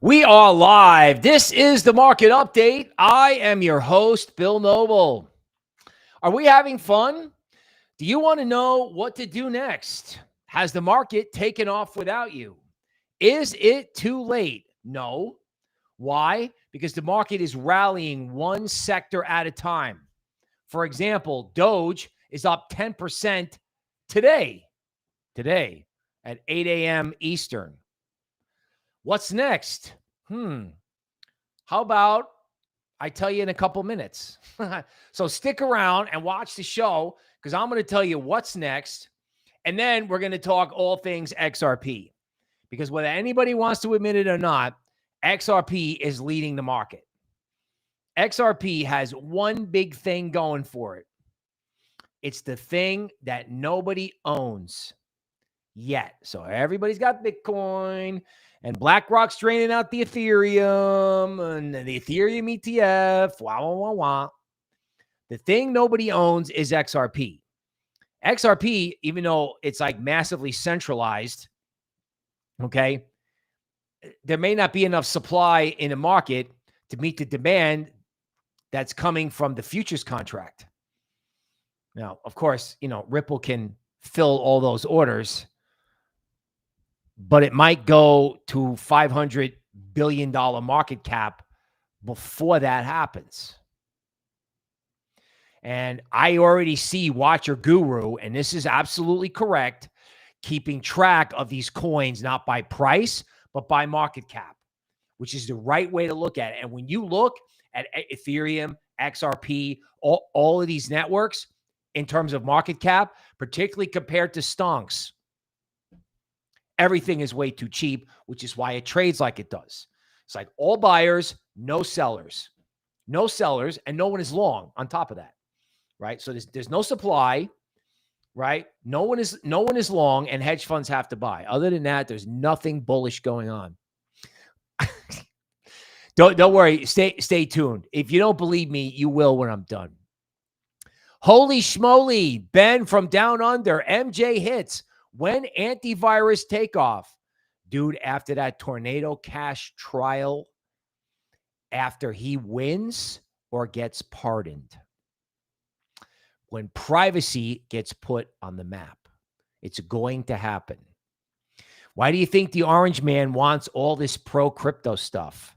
We are live. This is the market update. I am your host, Bill Noble. Are we having fun? Do you want to know what to do next? Has the market taken off without you? Is it too late? No. Why? Because the market is rallying one sector at a time. For example, Doge is up 10% today at 8 a.m. Eastern. What's next? How about I tell you in a couple minutes? So stick around and watch the show because I'm going to tell you what's next. And then we're going to talk all things XRP because whether anybody wants to admit it or not, XRP is leading the market. XRP has one big thing going for it. It's the thing that nobody owns yet. So everybody's got Bitcoin. And BlackRock's draining out the Ethereum and the Ethereum ETF. Wah. The thing nobody owns is XRP. XRP, even though it's like massively centralized, okay, there may not be enough supply in the market to meet the demand that's coming from the futures contract. Now, of course, Ripple can fill all those orders, but it might go to $500 billion market cap before that happens. And I already see Watcher Guru, and this is absolutely correct, keeping track of these coins, not by price, but by market cap, which is the right way to look at it. And when you look at Ethereum, XRP, all of these networks in terms of market cap, particularly compared to stonks, everything is way too cheap, which is why it trades like it does. It's like all buyers, no sellers. No sellers, and no one is long on top of that, right? So there's no supply, right? No one is long, and hedge funds have to buy. Other than that, there's nothing bullish going on. Don't worry. Stay tuned. If you don't believe me, you will when I'm done. Holy schmoly, Ben from Down Under, MJ hits. When antivirus takeoff? Dude, after that Tornado Cash trial, after he wins or gets pardoned. When privacy gets put on the map. It's going to happen. Why do you think the orange man wants all this pro-crypto stuff?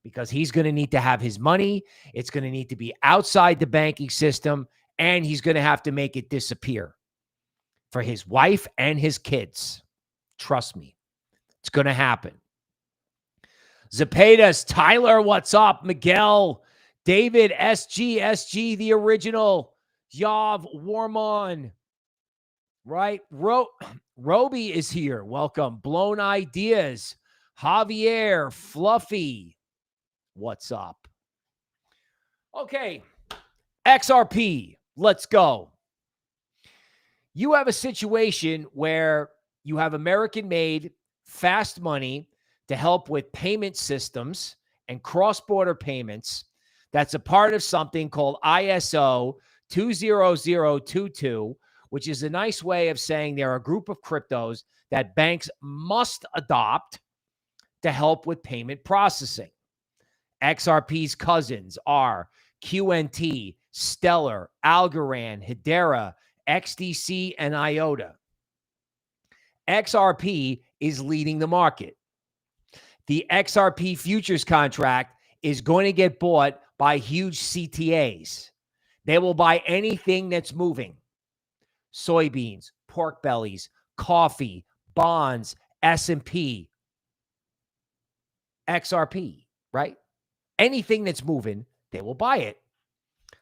Because he's going to need to have his money. It's going to need to be outside the banking system, and he's going to have to make it disappear for his wife and his kids. Trust me. It's going to happen. Zepedas, Tyler, what's up? Miguel, David, SG, the original, Yav, Warmon, right? Roby is here. Welcome. Blown Ideas, Javier, Fluffy, what's up? Okay, XRP, let's go. You have a situation where you have American-made fast money to help with payment systems and cross-border payments. That's a part of something called ISO 20022, which is a nice way of saying there are a group of cryptos that banks must adopt to help with payment processing. XRP's cousins are QNT, Stellar, Algorand, Hedera, XDC, and IOTA. XRP is leading the market. The XRP futures contract is going to get bought by huge CTAs. They will buy anything that's moving. Soybeans, pork bellies, coffee, bonds, S&P, XRP, right? Anything that's moving, they will buy it.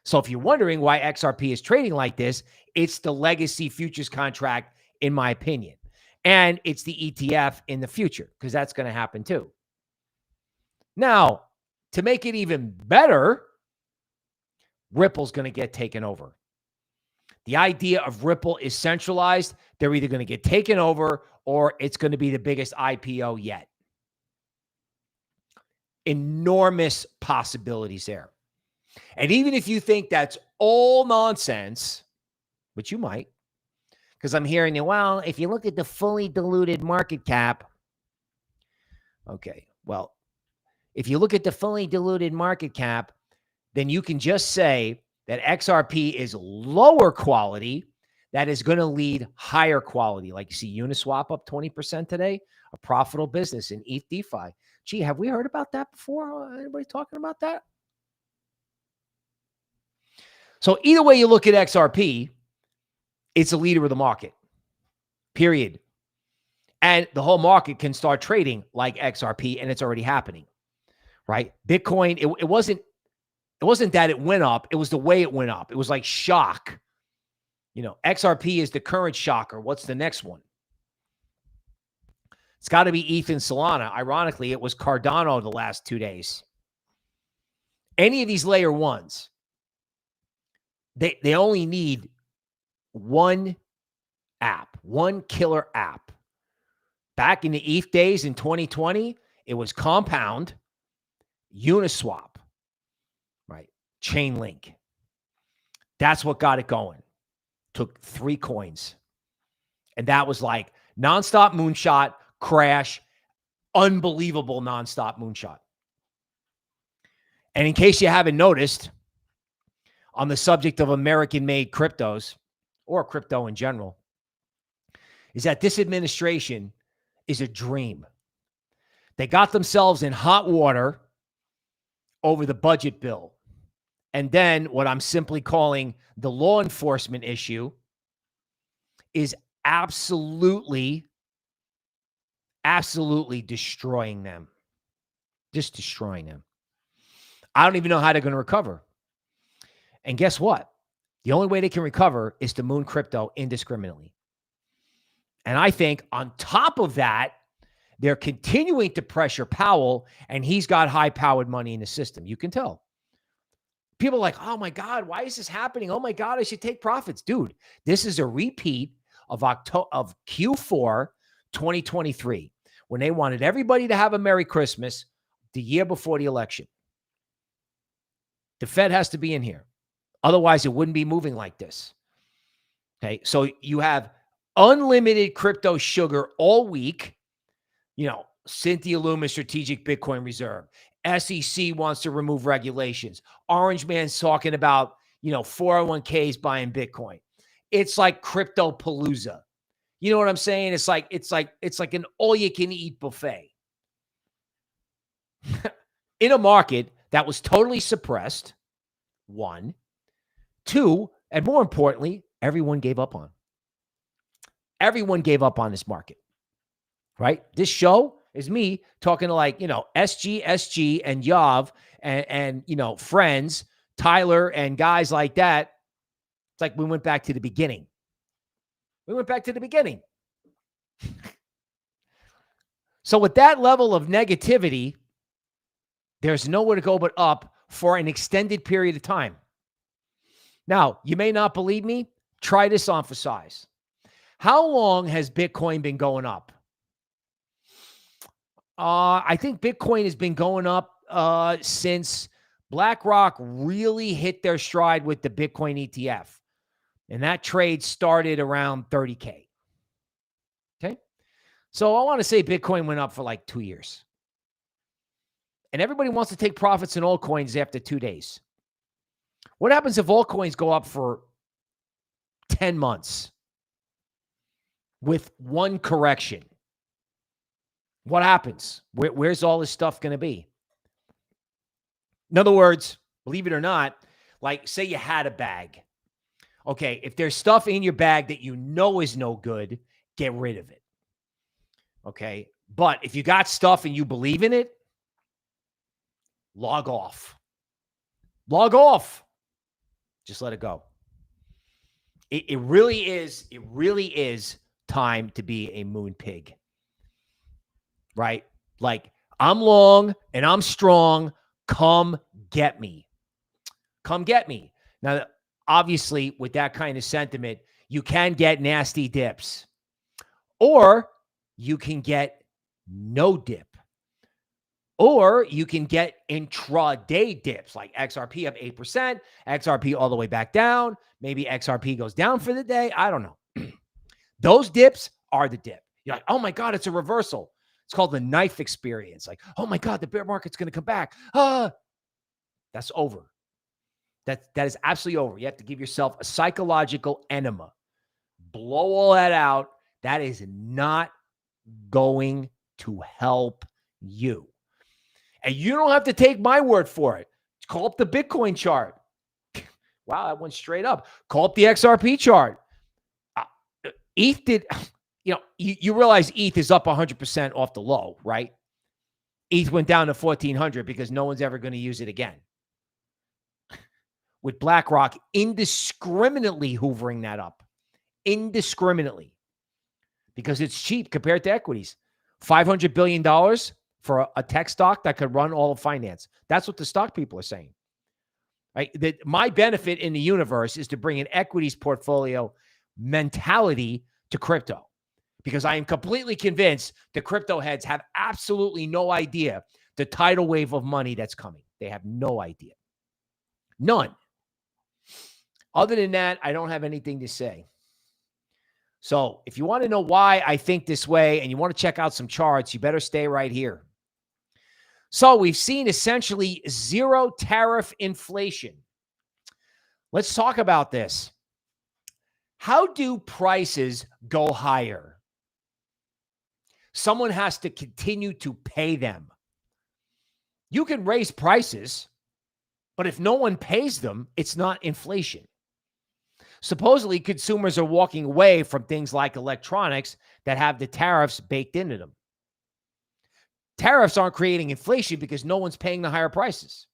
So if you're wondering why XRP is trading like this, it's the legacy futures contract, in my opinion. And it's the ETF in the future, because that's going to happen too. Now, to make it even better, Ripple's going to get taken over. The idea of Ripple is centralized. They're either going to get taken over or it's going to be the biggest IPO yet. Enormous possibilities there. And even if you think that's all nonsense, which you might, because I'm hearing you, well, if you look at the fully diluted market cap, okay, well, if you look at the fully diluted market cap, then you can just say that XRP is lower quality that is going to lead higher quality. Like you see Uniswap up 20% today, a profitable business in ETH DeFi. Gee, have we heard about that before? Anybody talking about that? So either way you look at XRP, it's a leader of the market, period. And the whole market can start trading like XRP, and it's already happening, right? Bitcoin, it wasn't that it went up. It was the way it went up. It was like shock. You know, XRP is the current shocker. What's the next one? It's got to be ETH and Solana. Ironically, it was Cardano the last 2 days. Any of these layer ones, they only need one app, one killer app. Back in the ETH days in 2020, it was Compound, Uniswap, right? Chainlink. That's what got it going. Took 3 coins. And that was like nonstop moonshot, crash, unbelievable nonstop moonshot. And in case you haven't noticed, on the subject of American-made cryptos, or crypto in general, is that this administration is a dream. They got themselves in hot water over the budget bill. And then what I'm simply calling the law enforcement issue is absolutely destroying them. Just destroying them. I don't even know how they're going to recover. And guess what? The only way they can recover is to moon crypto indiscriminately. And I think on top of that, they're continuing to pressure Powell, and he's got high-powered money in the system. You can tell. People are like, oh my God, why is this happening? Oh my God, I should take profits. Dude, this is a repeat of Q4 2023, when they wanted everybody to have a Merry Christmas the year before the election. The Fed has to be in here. Otherwise, it wouldn't be moving like this. Okay, so you have unlimited crypto sugar all week. You know, Cynthia Loomis, Strategic Bitcoin Reserve. SEC wants to remove regulations. Orange Man's talking about, 401ks buying Bitcoin. It's like crypto palooza. You know what I'm saying? It's like an all-you-can-eat buffet. In a market that was totally suppressed, 1. 2, and more importantly, everyone gave up on. Everyone gave up on this market, right? This show is me talking to SG, and Yav and friends, Tyler and guys like that. It's like we went back to the beginning. So with that level of negativity, there's nowhere to go but up for an extended period of time. Now, you may not believe me. Try this on for size. How long has Bitcoin been going up? I think Bitcoin has been going up since BlackRock really hit their stride with the Bitcoin ETF. And that trade started around 30K. Okay. So I want to say Bitcoin went up for like 2 years. And everybody wants to take profits in altcoins after 2 days. What happens if altcoins go up for 10 months with one correction? What happens? Where's all this stuff going to be? In other words, believe it or not, like say you had a bag. Okay, if there's stuff in your bag that you know is no good, get rid of it. Okay, but if you got stuff and you believe in it, log off. Log off. Just let it go. It really is time to be a moon pig. Right? Like, I'm long and I'm strong. Come get me. Come get me. Now, obviously, with that kind of sentiment, you can get nasty dips. Or you can get no dip. Or you can get intraday dips, like XRP up 8%, XRP all the way back down. Maybe XRP goes down for the day. I don't know. Those dips are the dip. You're like, oh my God, it's a reversal. It's called the knife experience. Like, oh my God, the bear market's going to come back. That's over. That is absolutely over. You have to give yourself a psychological enema. Blow all that out. That is not going to help you. And you don't have to take my word for it. Call up the Bitcoin chart. Wow, that went straight up. Call up the XRP chart. ETH did, you realize ETH is up 100% off the low, right? ETH went down to 1,400 because no one's ever going to use it again. With BlackRock indiscriminately hoovering that up. Indiscriminately. Because it's cheap compared to equities. $500 billion for a tech stock that could run all of finance. That's what the stock people are saying. Right? That my benefit in the universe is to bring an equities portfolio mentality to crypto. Because I am completely convinced the crypto heads have absolutely no idea the tidal wave of money that's coming. They have no idea. None. Other than that, I don't have anything to say. So if you want to know why I think this way and you want to check out some charts, you better stay right here. So we've seen essentially zero tariff inflation. Let's talk about this. How do prices go higher? Someone has to continue to pay them. You can raise prices, but if no one pays them, it's not inflation. Supposedly, consumers are walking away from things like electronics that have the tariffs baked into them. Tariffs aren't creating inflation because no one's paying the higher prices.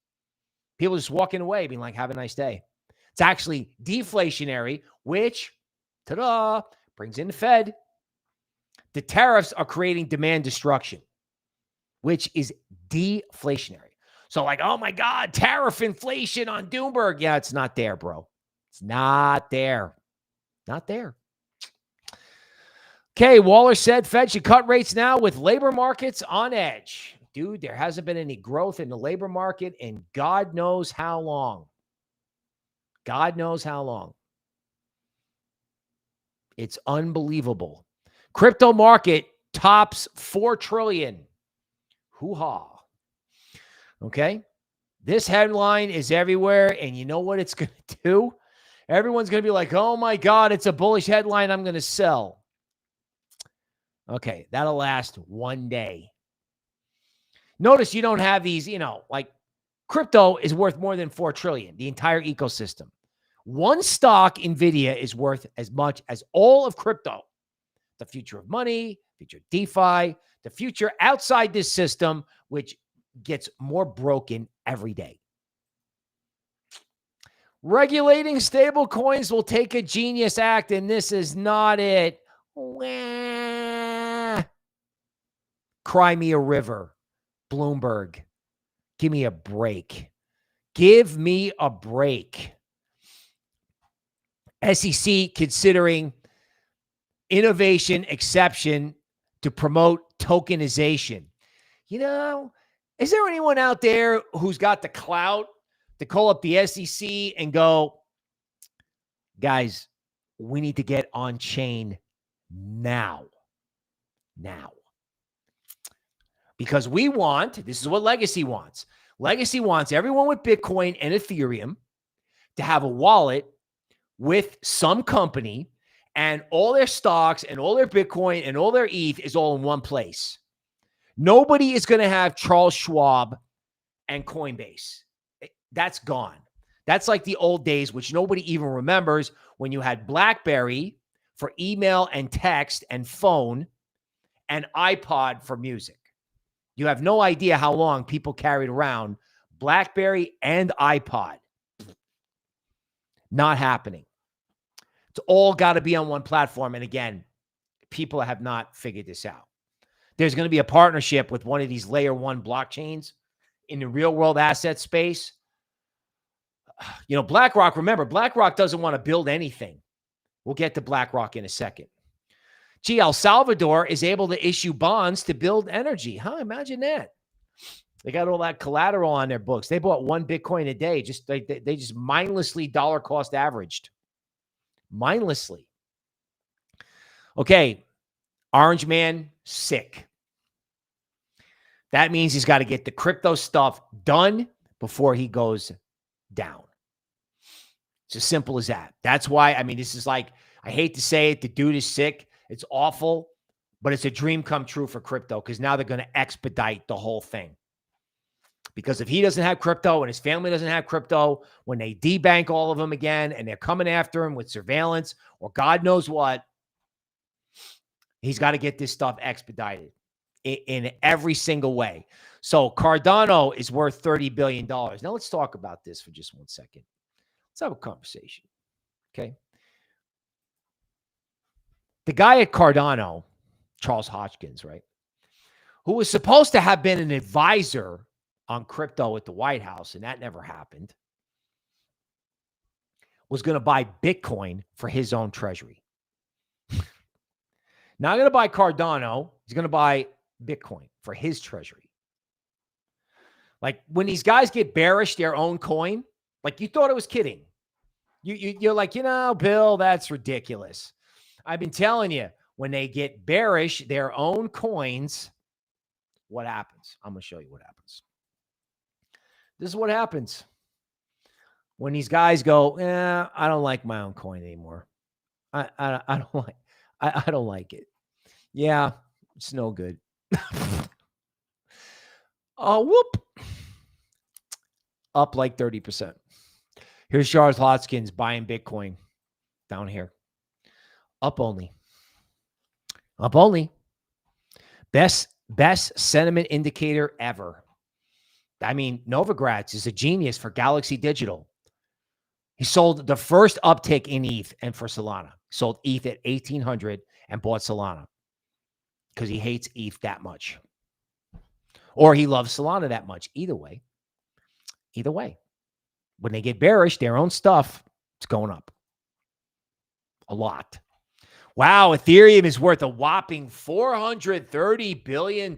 People are just walking away, being like, have a nice day. It's actually deflationary, which, ta-da, brings in the Fed. The tariffs are creating demand destruction, which is deflationary. So like, oh my God, tariff inflation on Doomberg. Yeah, it's not there, bro. It's not there. Not there. Okay, Waller said Fed should cut rates now with labor markets on edge. Dude, there hasn't been any growth in the labor market in God knows how long. God knows how long. It's unbelievable. Crypto market tops 4 trillion. Hoo-ha. Okay? This headline is everywhere, and you know what it's going to do? Everyone's going to be like, oh my God, it's a bullish headline. I'm going to sell. Okay, that'll last one day. Notice you don't have these, like crypto is worth more than 4 trillion, the entire ecosystem. One stock, NVIDIA, is worth as much as all of crypto. The future of money, future of DeFi, the future outside this system, which gets more broken every day. Regulating stable coins will take a genius act, and this is not it. Wah. Cry me a river. Bloomberg. Give me a break. Give me a break. SEC considering innovation exception to promote tokenization. Is there anyone out there who's got the clout to call up the SEC and go, guys, we need to get on chain now. Because this is what Legacy wants. Legacy wants everyone with Bitcoin and Ethereum to have a wallet with some company, and all their stocks and all their Bitcoin and all their ETH is all in one place. Nobody is going to have Charles Schwab and Coinbase. That's gone. That's like the old days, which nobody even remembers, when you had BlackBerry for email and text and phone and iPod for music. You have no idea how long people carried around BlackBerry and iPod. Not happening. It's all got to be on one platform. And again, people have not figured this out. There's going to be a partnership with one of these layer 1 blockchains in the real world asset space. BlackRock, remember, BlackRock doesn't want to build anything. We'll get to BlackRock in a second. Gee, El Salvador is able to issue bonds to build energy. Imagine that. They got all that collateral on their books. They bought 1 Bitcoin a day. They just mindlessly dollar cost averaged. Mindlessly. Okay. Orange Man, sick. That means he's got to get the crypto stuff done before he goes down. It's as simple as that. That's why, I mean, this is like, I hate to say it, the dude is sick. It's awful, but it's a dream come true for crypto because now they're going to expedite the whole thing. Because if he doesn't have crypto and his family doesn't have crypto, when they debank all of them again and they're coming after him with surveillance or God knows what, he's got to get this stuff expedited in every single way. So Cardano is worth $30 billion. Now let's talk about this for just 1 second. Let's have a conversation. Okay. The guy at Cardano, Charles Hotchkiss, right, who was supposed to have been an advisor on crypto at the White House, and that never happened, was going to buy Bitcoin for his own treasury. Not going to buy Cardano. He's going to buy Bitcoin for his treasury. Like when these guys get bearish their own coin, like you thought it was kidding. You're like, Bill, that's ridiculous. I've been telling you, when they get bearish their own coins, what happens? I'm going to show you what happens. This is what happens when these guys go, I don't like my own coin anymore. I don't like it. Yeah, it's no good. Oh, whoop. Up like 30%. Here's Charles Hotchkiss buying Bitcoin down here. Up only. Up only. Best sentiment indicator ever. I mean, Novogratz is a genius for Galaxy Digital. He sold the first uptick in ETH and for Solana. Sold ETH at 1,800 and bought Solana because he hates ETH that much. Or he loves Solana that much. Either way. When they get bearish, their own stuff, it's going up. A lot. Wow, Ethereum is worth a whopping $430 billion.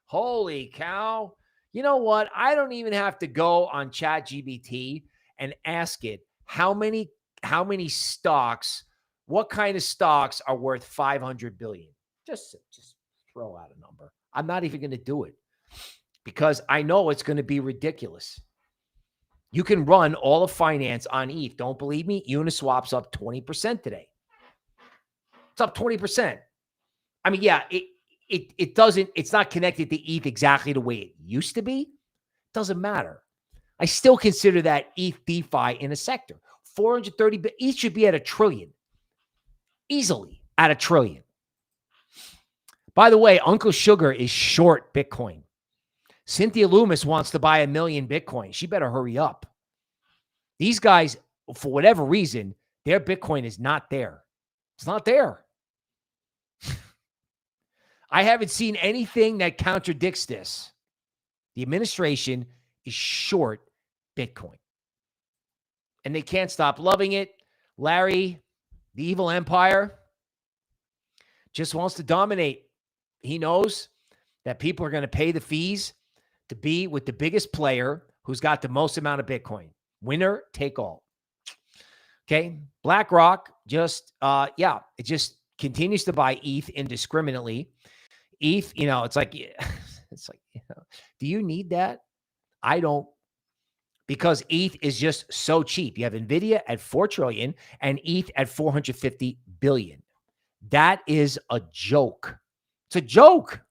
Holy cow. You know what? I don't even have to go on ChatGPT and ask it how many stocks, what kind of stocks are worth 500 billion. Just throw out a number. I'm not even going to do it because I know it's going to be ridiculous. You can run all of finance on ETH. Don't believe me? Uniswap's up 20% today. It's up 20%. I mean, yeah, it's not connected to ETH exactly the way it used to be. It doesn't matter. I still consider that ETH DeFi in a sector. 430, ETH should be at $1 trillion. Easily at $1 trillion. By the way, Uncle Sugar is short Bitcoin. Cynthia Loomis wants to buy 1 million Bitcoin. She better hurry up. These guys, for whatever reason, their Bitcoin is not there. It's not there. I haven't seen anything that contradicts this. The administration is short Bitcoin. And they can't stop loving it. Larry, the evil empire, just wants to dominate. He knows that people are going to pay the fees to be with the biggest player who's got the most amount of Bitcoin. Winner, take all. Okay. BlackRock it just continues to buy ETH indiscriminately. ETH, it's like, do you need that? I don't, because ETH is just so cheap. You have NVIDIA at 4 trillion and ETH at 450 billion. That is a joke. It's a joke.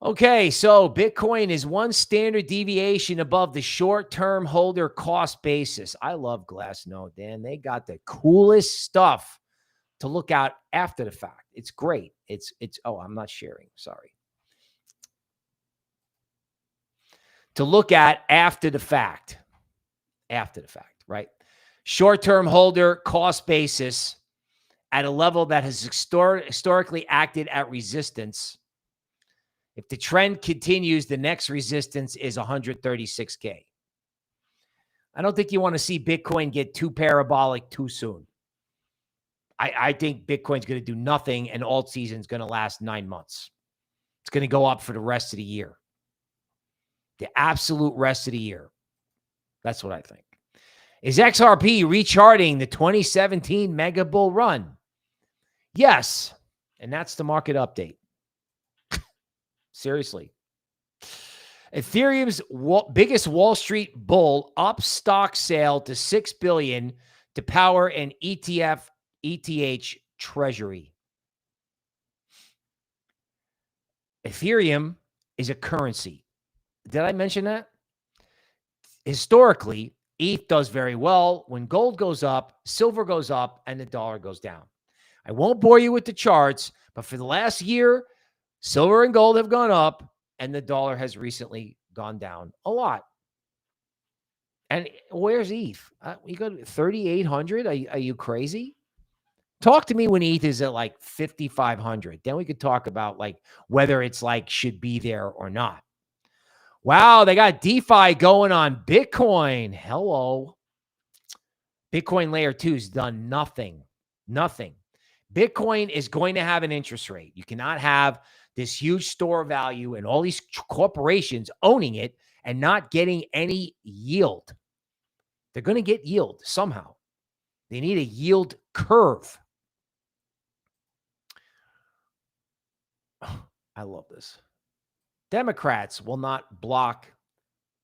Okay, so Bitcoin is one standard deviation above the short-term holder cost basis. I love Glassnode, Dan. They got the coolest stuff to look at after the fact. It's great. I'm not sharing. Sorry. To look at after the fact. After the fact, right? Short-term holder cost basis at a level that has historically acted at resistance. If the trend continues, the next resistance is 136K. I don't think you want to see Bitcoin get too parabolic too soon. I think Bitcoin's going to do nothing and alt season is going to last 9 months. It's going to go up for the rest of the year. The absolute rest of the year. That's what I think. Is XRP recharting the 2017 mega bull run? Yes. And that's the market update. Seriously. Ethereum's biggest Wall Street bull up stock sale to $6 billion to power an ETH treasury. Ethereum is a currency. Did I mention that? Historically, ETH does very well when gold goes up, silver goes up, and the dollar goes down. I won't bore you with the charts, but for the last year, silver and gold have gone up, and the dollar has recently gone down a lot. And where's ETH? You go to 3,800? Are you crazy? Talk to me when ETH is at like 5,500. Then we could talk about like whether it's like should be there or not. Wow, they got DeFi going on Bitcoin. Hello. Bitcoin layer 2's done nothing. Nothing. Bitcoin is going to have an interest rate. You cannot have this huge store of value and all these corporations owning it and not getting any yield. They're going to get yield somehow. They need a yield curve. I love this. Democrats will not block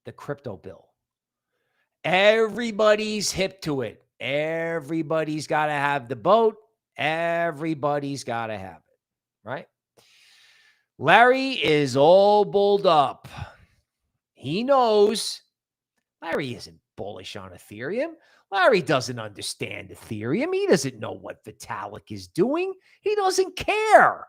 the crypto bill. Everybody's hip to it. Everybody's got to have the boat. Everybody's got to have it, right? Larry is all bulled up. He knows. Larry isn't bullish on Ethereum. Larry doesn't understand Ethereum. He doesn't know what Vitalik is doing. He doesn't care.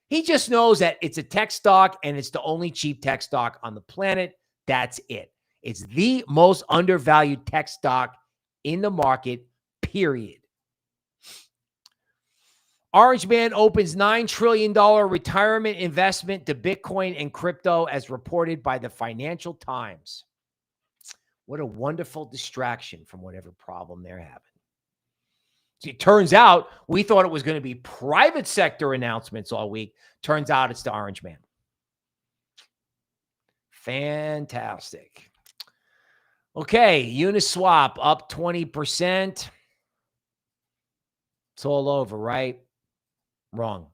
He just knows that it's a tech stock and it's the only cheap tech stock on the planet. That's it. It's the most undervalued tech stock in the market, period. Orange Man opens $9 trillion retirement investment to Bitcoin and crypto as reported by the Financial Times. What a wonderful distraction from whatever problem they're having. See, it turns out we thought it was going to be private sector announcements all week. Turns out it's the Orange Man. Fantastic. Okay, Uniswap up 20%. It's all over, right? Wrong.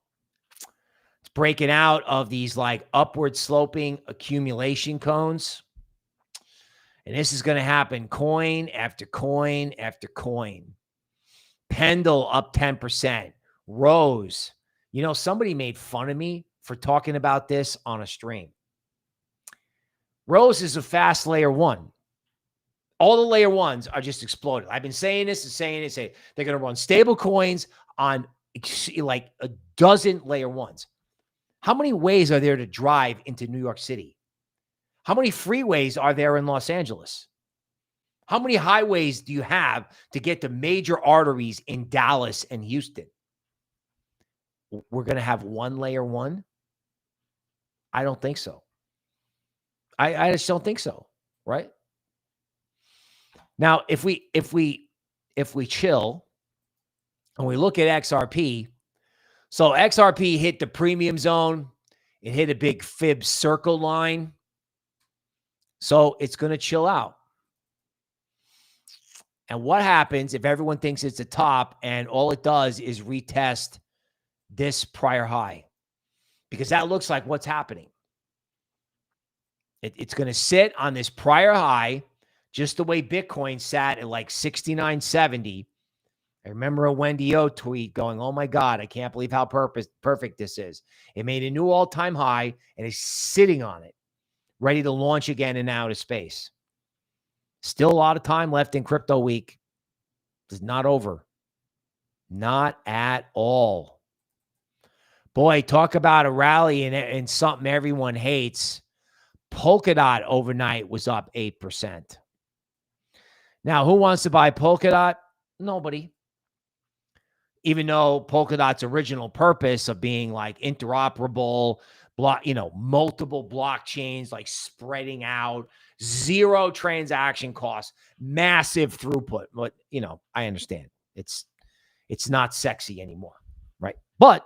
It's breaking out of these like upward sloping accumulation cones. And this is going to happen coin after coin after coin. Pendle up 10%. Rose. You know, somebody made fun of me for talking about this on a stream. Rose is a fast layer one. All the layer ones are just exploded. I've been saying this and saying it. Say they're going to run stable coins on like a dozen layer ones. How many ways are there to drive into New York City? How many freeways are there in Los Angeles? How many highways do you have to get to major arteries in Dallas and Houston? We're going to have one layer one? I don't think so. I just don't think so, right? Now, if we chill and we look at XRP, so XRP hit the premium zone. It hit a big fib circle line. So it's going to chill out. And what happens if everyone thinks it's a top and all it does is retest this prior high? Because that looks like what's happening. It's going to sit on this prior high, just the way Bitcoin sat at like 69.70. I remember a Wendy O tweet going, oh my God, I can't believe how perfect this is. It made a new all-time high and is sitting on it, ready to launch again in outer space. Still a lot of time left in crypto week. It's not over. Not at all. Boy, talk about a rally and something everyone hates. Polkadot overnight was up 8%. Now, who wants to buy Polkadot? Nobody. Even though Polkadot's original purpose of being like interoperable, multiple blockchains, like spreading out, zero transaction costs, massive throughput. But, I understand. It's not sexy anymore, right? But,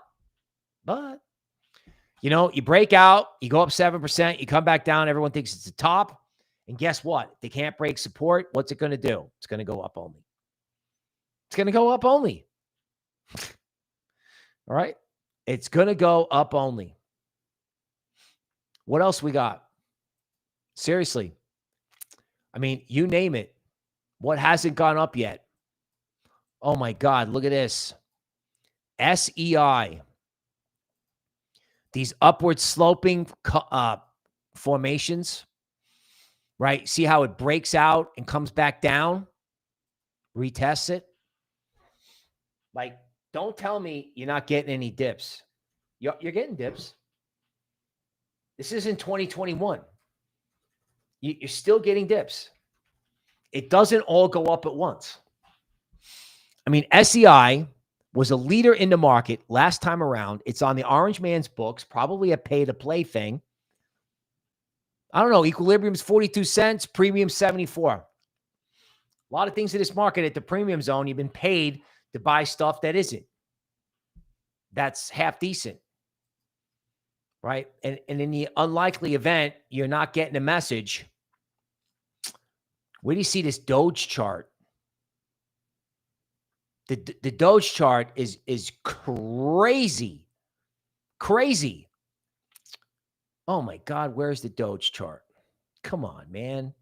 you break out, you go up 7%, you come back down, everyone thinks it's a top. And guess what? They can't break support. What's it going to do? It's going to go up only. It's going to go up only. All right? It's going to go up only. What else we got? Seriously. I mean, you name it. What hasn't gone up yet? Oh my God, look at this. SEI. These upward sloping formations, right? See how it breaks out and comes back down? Retests it. Like, don't tell me you're not getting any dips. You're getting dips. This isn't 2021. You're still getting dips. It doesn't all go up at once. I mean, SEI was a leader in the market last time around. It's on the Orange Man's books, probably a pay-to-play thing. I don't know. Equilibrium's 42 cents, premium 74. A lot of things in this market at the premium zone, you've been paid to buy stuff that isn't. That's half decent, right? And in the unlikely event you're not getting a message, where do you see this Doge chart? The Doge chart is crazy. Crazy. Oh my God, where's the Doge chart? Come on, man.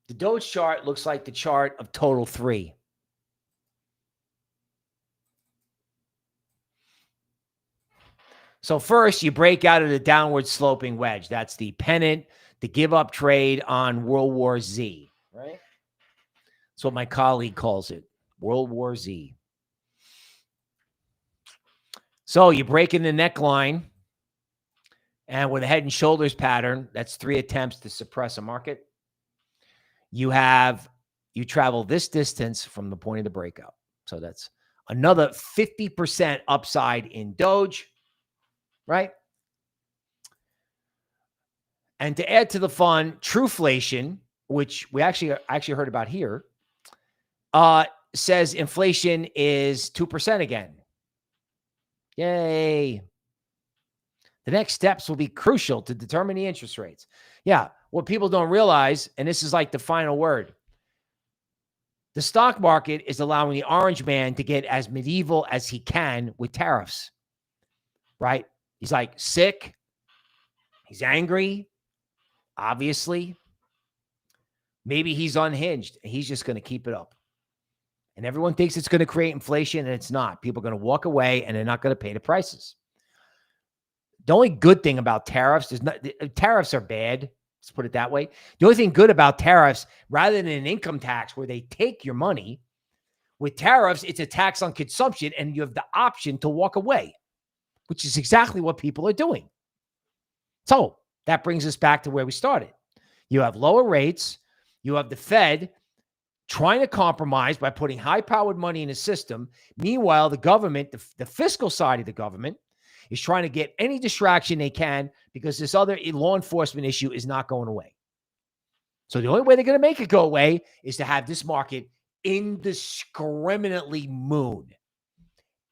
The Doge chart looks like the chart of total 3. So first, you break out of the downward sloping wedge. That's the pennant, the give up trade on World War Z, right? That's what my colleague calls it, World War Z. So you break in the neckline, and with a head and shoulders pattern, that's 3 attempts to suppress a market. You travel this distance from the point of the breakout. So that's another 50% upside in Doge, right? And to add to the fun, Truflation, which we actually heard about here, says inflation is 2% again. Yay. The next steps will be crucial to determine the interest rates. Yeah, what people don't realize, and this is like the final word, the stock market is allowing the orange man to get as medieval as he can with tariffs, right? He's like sick. He's angry, obviously. Maybe he's unhinged. And he's just going to keep it up. And everyone thinks it's going to create inflation, and it's not. People are going to walk away, and they're not going to pay the prices. The only good thing about tariffs is tariffs are bad. Let's put it that way. The only thing good about tariffs, rather than an income tax where they take your money, with tariffs, it's a tax on consumption, and you have the option to walk away, which is exactly what people are doing. So that brings us back to where we started. You have lower rates. You have the Fed trying to compromise by putting high-powered money in the system. Meanwhile, the government, the fiscal side of the government, is trying to get any distraction they can because this other law enforcement issue is not going away. So the only way they're going to make it go away is to have this market indiscriminately moon.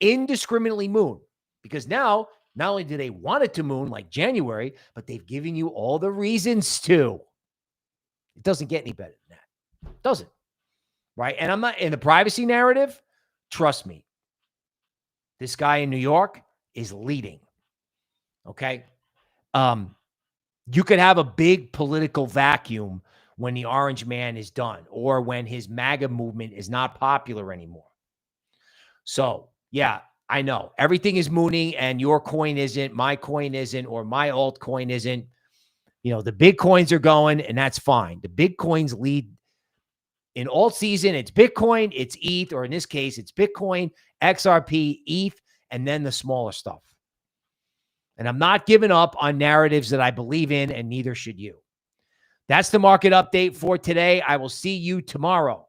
Indiscriminately moon. Because now, not only do they want it to moon like January, but they've given you all the reasons to. It doesn't get any better than that. It doesn't. Right? And I'm not in the privacy narrative. Trust me. This guy in New York is leading. Okay. You could have a big political vacuum when the orange man is done or when his MAGA movement is not popular anymore. So yeah, I know everything is mooning and your coin isn't, my coin isn't, or my altcoin isn't. You know, the big coins are going and that's fine. The big coins lead in alt season. It's Bitcoin, it's ETH, or in this case, it's Bitcoin, XRP, ETH, and then the smaller stuff. And I'm not giving up on narratives that I believe in, and neither should you. That's the market update for today. I will see you tomorrow.